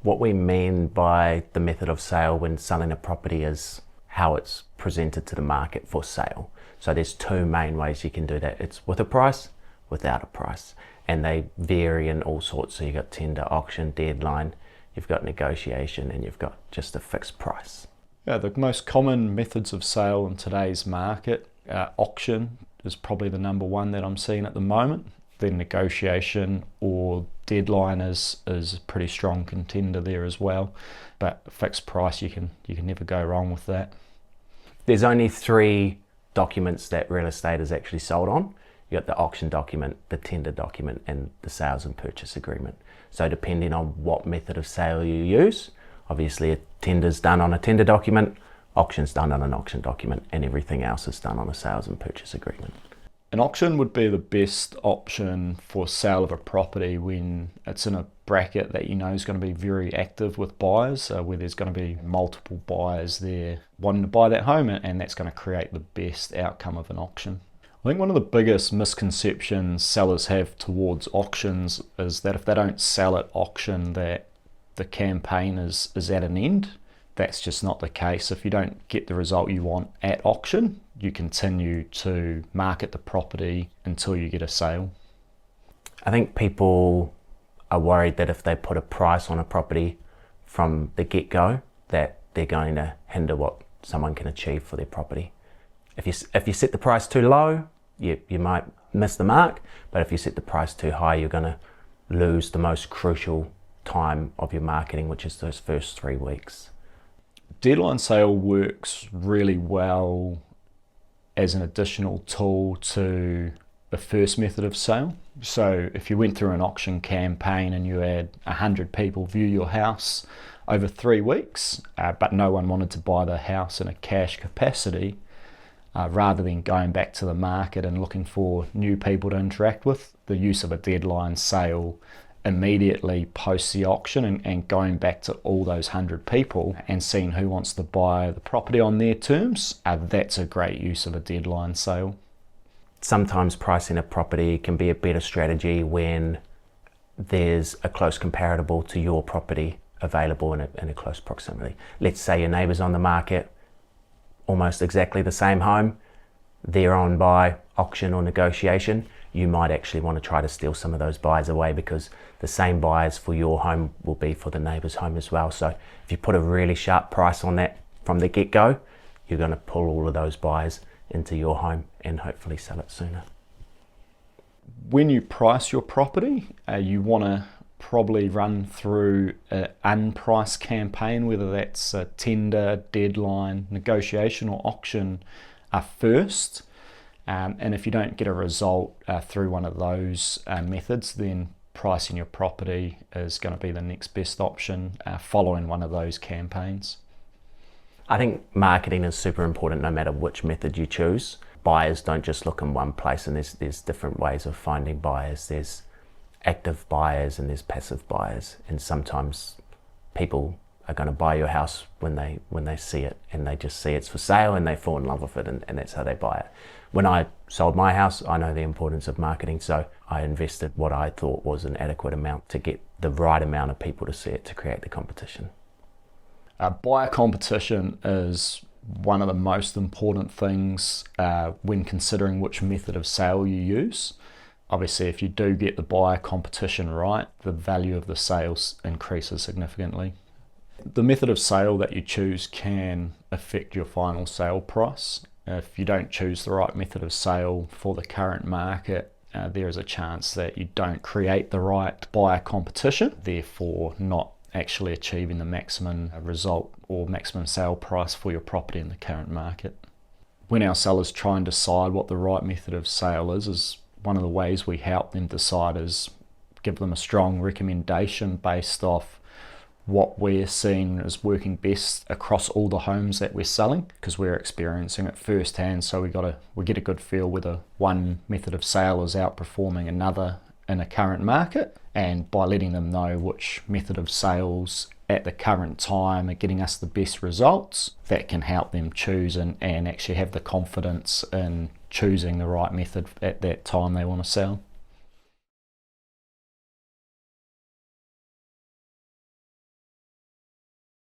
What we mean by the method of sale when selling a property is how it's presented to the market for sale. So there's two main ways you can do that. It's with a price, without a price. And they vary in all sorts. So you've got tender, auction, deadline, you've got negotiation, and you've got just a fixed price. Yeah, the most common methods of sale in today's market, auction is probably the number one that I'm seeing at the moment. Then negotiation or deadline is a pretty strong contender there as well. But fixed price, you can never go wrong with that. There's only three documents that real estate is actually sold on. You got the auction document, the tender document, and the sales and purchase agreement. So depending on what method of sale you use, obviously a tender's done on a tender document, auction's done on an auction document, and everything else is done on a sales and purchase agreement. An auction would be the best option for sale of a property when it's in a bracket that you know is going to be very active with buyers, where there's going to be multiple buyers there wanting to buy that home, and that's going to create the best outcome of an auction. I think one of the biggest misconceptions sellers have towards auctions is that if they don't sell at auction, that the campaign is at an end. That's just not the case. If you don't get the result you want at auction, you continue to market the property until you get a sale. I think people are worried that if they put a price on a property from the get-go, that they're going to hinder what someone can achieve for their property. If you set the price too low, you might miss the mark, but if you set the price too high, you're going to lose the most crucial time of your marketing, which is those first 3 weeks. Deadline sale works really well as an additional tool to the first method of sale. So if you went through an auction campaign and you had 100 people view your house over 3 weeks, but no one wanted to buy the house in a cash capacity, rather than going back to the market and looking for new people to interact with, the use of a deadline sale immediately post the auction and going back to all those 100 people and seeing who wants to buy the property on their terms, that's a great use of a deadline sale. Sometimes pricing a property can be a better strategy when there's a close comparable to your property available in a close proximity. Let's say your neighbour's on the market, almost exactly the same home, they're on by auction or negotiation. You might actually want to try to steal some of those buyers away because the same buyers for your home will be for the neighbour's home as well. So if you put a really sharp price on that from the get-go, you're going to pull all of those buyers into your home and hopefully sell it sooner. When you price your property, you want to probably run through an unpriced campaign, whether that's a tender, deadline, negotiation or auction first. And if you don't get a result through one of those methods, then pricing your property is going to be the next best option following one of those campaigns. I think marketing is super important no matter which method you choose. Buyers don't just look in one place, and there's different ways of finding buyers. There's active buyers and there's passive buyers, and sometimes people are going to buy your house when they see it and they just see it's for sale and they fall in love with it, and that's how they buy it. When I sold my house, I know the importance of marketing, so I invested what I thought was an adequate amount to get the right amount of people to see it to create the competition. Buyer competition is one of the most important things when considering which method of sale you use. Obviously, if you do get the buyer competition right, the value of the sales increases significantly. The method of sale that you choose can affect your final sale price. If you don't choose the right method of sale for the current market, there is a chance that you don't create the right buyer competition, therefore not actually achieving the maximum result or maximum sale price for your property in the current market. When our sellers try and decide what the right method of sale is one of the ways we help them decide is give them a strong recommendation based off what we're seeing is working best across all the homes that we're selling, because we're experiencing it firsthand. So we get a good feel whether one method of sale is outperforming another in a current market, and by letting them know which method of sales at the current time are getting us the best results, that can help them choose and actually have the confidence in choosing the right method at that time they want to sell.